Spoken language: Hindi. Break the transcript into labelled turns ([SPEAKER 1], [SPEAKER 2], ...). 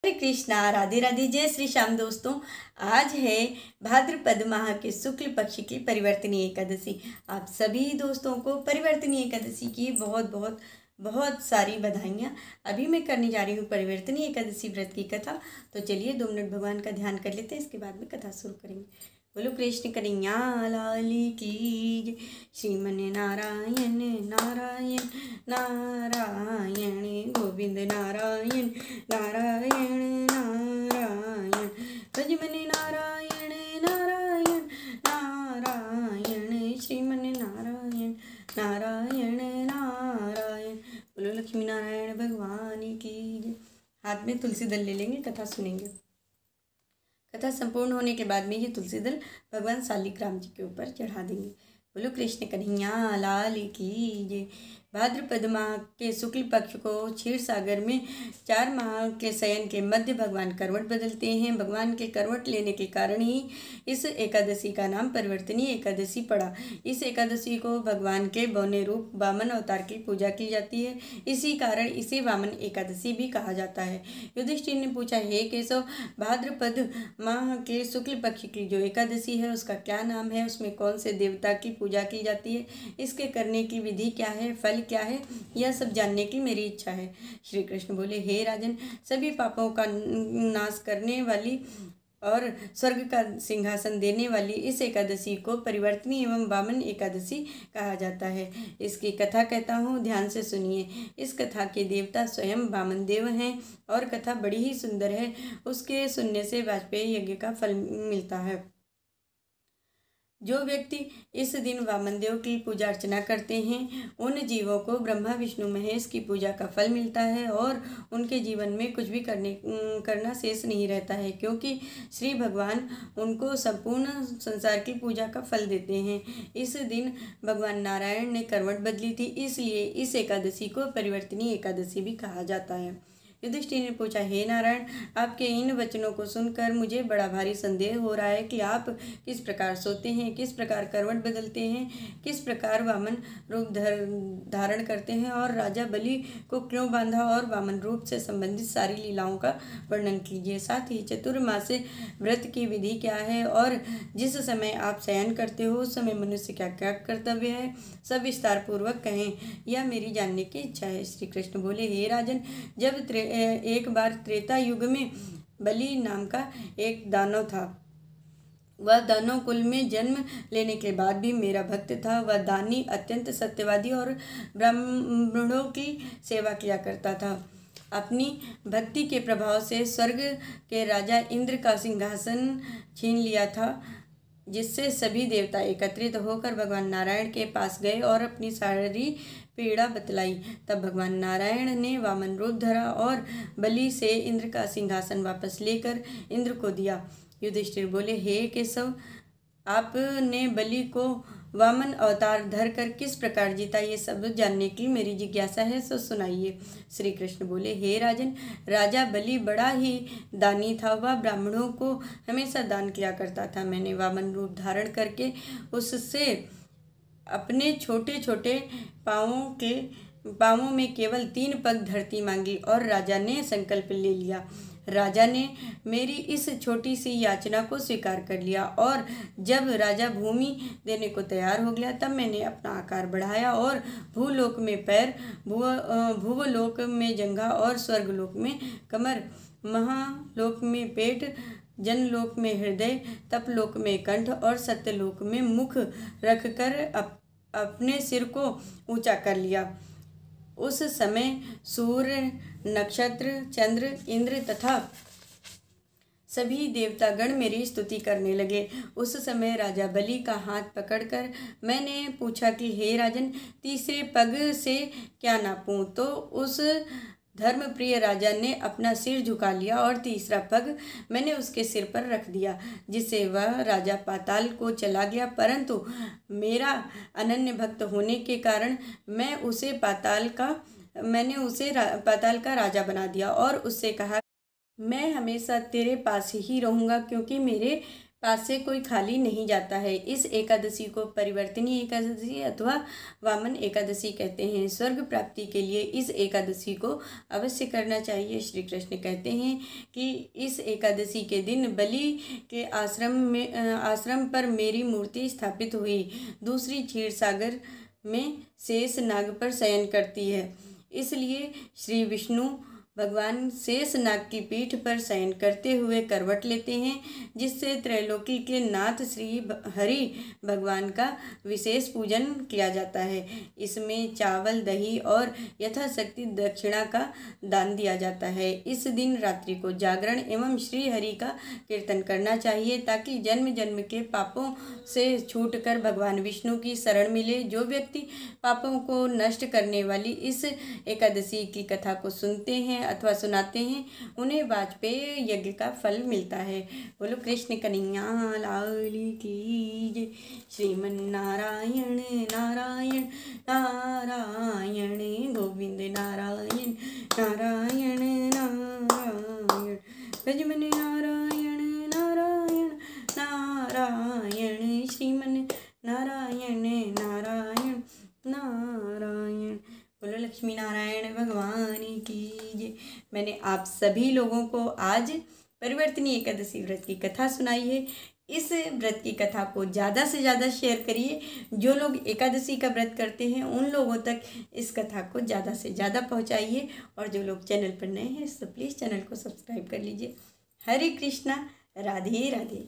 [SPEAKER 1] हरे कृष्णा, राधे राधे, जय श्री श्याम। दोस्तों, आज है भाद्रपद माह के शुक्ल पक्ष की परिवर्तनीय एकादशी। आप सभी दोस्तों को परिवर्तनीय एकादशी की बहुत बहुत बहुत सारी बधाइयाँ। अभी मैं करने जा रही हूँ परिवर्तनीय एकादशी व्रत की कथा। तो चलिए 2 मिनट भगवान का ध्यान कर लेते हैं, इसके बाद में कथा शुरू करेंगे। बोलो कृष्ण कन्हैया लाल की जय। श्रीमन नारायण नारायण नारायण गोविंद नारायण नारायण नारायण भजमन नारायण नारायण नारायण श्रीमन नारायण नारायण नारायण। बोलो लक्ष्मी नारायण भगवान की जय। हाथ में तुलसी दल ले लेंगे, कथा सुनेंगे। कथा संपूर्ण होने के बाद में ये तुलसी दल भगवान शालिग्राम जी के ऊपर चढ़ा देंगे। बोलो कृष्ण कन्हैया लाल की जय। भाद्रपद माह के शुक्ल पक्ष को क्षीर सागर में 4 माह के शयन के मध्य भगवान करवट बदलते हैं। भगवान के करवट लेने के कारण ही इस एकादशी का नाम परिवर्तनीय एकादशी पड़ा। इस एकादशी को भगवान के बौने रूप वामन अवतार की पूजा की जाती है, इसी कारण इसे वामन एकादशी भी कहा जाता है। युधिष्ठिर ने पूछा, हे केशव, भाद्रपद माह के शुक्ल पक्ष की जो एकादशी है उसका क्या नाम है, उसमें कौन से देवता की पूजा की जाती है, इसके करने की विधि क्या है, फल क्या है, यह सब जानने की मेरी इच्छा है। श्री कृष्ण बोले, हे राजन, सभी पापों का नाश करने वाली और स्वर्ग का सिंहासन देने वाली इस एकादशी को परिवर्तनीय एवं वामन एकादशी कहा जाता है। इसकी कथा कहता हूँ, ध्यान से सुनिए। इस कथा के देवता स्वयं वामन देव हैं और कथा बड़ी ही सुंदर है। उसके सुनने से वाजपेयी यज्ञ का फल मिलता है। जो व्यक्ति इस दिन वामन देव की पूजा अर्चना करते हैं उन जीवों को ब्रह्मा विष्णु महेश की पूजा का फल मिलता है और उनके जीवन में कुछ भी करना शेष नहीं रहता है, क्योंकि श्री भगवान उनको संपूर्ण संसार की पूजा का फल देते हैं। इस दिन भगवान नारायण ने करवट बदली थी, इसलिए इस एकादशी को परिवर्तनीय एकादशी भी कहा जाता है। युधिष्ठिर ने पूछा, हे नारायण, आपके इन वचनों को सुनकर मुझे बड़ा भारी संदेह हो रहा है कि आप किस प्रकार सोते हैं, किस प्रकार करवट बदलते हैं, किस प्रकार वामन रूप धारण करते हैं और राजा बलि को क्यों बांधा, और वामन रूप से संबंधित सारी लीलाओं का वर्णन कीजिए। साथ ही चतुर्मास व्रत की विधि क्या है और जिस समय आप शयन करते हो उस समय मनुष्य क्या क्या कर्तव्य है, सब विस्तार पूर्वक कहें, यह मेरी जानने की इच्छा है। श्री कृष्ण बोले, हे राजन, जब एक बार त्रेता युग में बलि नाम का एक दानव था। वह दानव कुल में जन्म लेने के बाद भी मेरा भक्त था। वह दानी, अत्यंत सत्यवादी और ब्राह्मणों की सेवा किया करता था। अपनी भक्ति के प्रभाव से स्वर्ग के राजा इंद्र का सिंहासन छीन लिया था, जिससे सभी देवता एकत्रित होकर भगवान नारायण के पास गए और अपनी सारी पीड़ा बतलाई। तब भगवान नारायण ने वामन रूप धरा और बलि से इंद्र का सिंहासन वापस लेकर इंद्र को दिया। युधिष्ठिर बोले, हे केशव, आपने बलि को वामन अवतार धर कर किस प्रकार जीता, ये सब जानने की मेरी जिज्ञासा है, सो सुनाइए। श्री कृष्ण बोले, हे राजन, राजा बलि बड़ा ही दानी था। वह ब्राह्मणों को हमेशा दान किया करता था। मैंने वामन रूप धारण करके उससे अपने छोटे छोटे पाँवों में केवल 3 पग धरती मांगी और राजा ने संकल्प ले लिया। राजा ने मेरी इस छोटी सी याचना को स्वीकार कर लिया और जब राजा भूमि देने को तैयार हो गया तब मैंने अपना आकार बढ़ाया और भूलोक में पैर, भूवलोक में जंघा और स्वर्गलोक में कमर, महालोक में पेट, जनलोक में हृदय, तपलोक में कंठ और सत्यलोक में मुख रखकर अपने सिर को ऊंचा कर लिया। उस समय सूर्य, नक्षत्र, चंद्र, इंद्र तथा सभी देवतागण मेरी स्तुति करने लगे। उस समय राजा बलि का हाथ पकड़कर मैंने पूछा कि हे राजन, तीसरे पग से क्या नापूं? तो उस धर्मप्रिय राजा ने अपना सिर झुका लिया और तीसरा पग मैंने उसके सिर पर रख दिया, जिससे वह राजा पाताल को चला गया। परंतु मेरा अनन्य भक्त होने के कारण मैंने उसे पाताल का राजा बना दिया और उससे कहा, मैं हमेशा तेरे पास ही रहूँगा, क्योंकि मेरे पास से कोई खाली नहीं जाता है। इस एकादशी को परिवर्तनीय एकादशी अथवा वामन एकादशी कहते हैं। स्वर्ग प्राप्ति के लिए इस एकादशी को अवश्य करना चाहिए। श्री कृष्ण कहते हैं कि इस एकादशी के दिन बलि के आश्रम पर मेरी मूर्ति स्थापित हुई। दूसरी क्षीर सागर में शेष नाग पर शयन करती है, इसलिए श्री विष्णु भगवान शेष नाग की पीठ पर शयन करते हुए करवट लेते हैं, जिससे त्रैलोकी के नाथ श्री हरि भगवान का विशेष पूजन किया जाता है। इसमें चावल, दही और यथाशक्ति दक्षिणा का दान दिया जाता है। इस दिन रात्रि को जागरण एवं श्री हरि का कीर्तन करना चाहिए, ताकि जन्म जन्म के पापों से छूटकर भगवान विष्णु की शरण मिले। जो व्यक्ति पापों को नष्ट करने वाली इस एकादशी की कथा को सुनते हैं अथवा सुनाते हैं, उन्हें वाजपेयी यज्ञ का फल मिलता है। बोलो कृष्ण कन्हैया लाल की जय। श्रीमन नारायण नारायण नारायण गोविंद नारायण नारायण नारायण भजमन नारायण नारायण नारायण श्रीमन नारायण नारायण नारायण। बोलो लक्ष्मी नारायण भगवान की जय। मैंने आप सभी लोगों को आज परिवर्तनीय एकादशी व्रत की कथा सुनाई है। इस व्रत की कथा को ज़्यादा से ज़्यादा शेयर करिए। जो लोग एकादशी का व्रत करते हैं उन लोगों तक इस कथा को ज़्यादा से ज़्यादा पहुंचाइए। और जो लोग चैनल पर नए हैं तो प्लीज़ चैनल को सब्सक्राइब कर लीजिए। हरे कृष्णा, राधे राधे।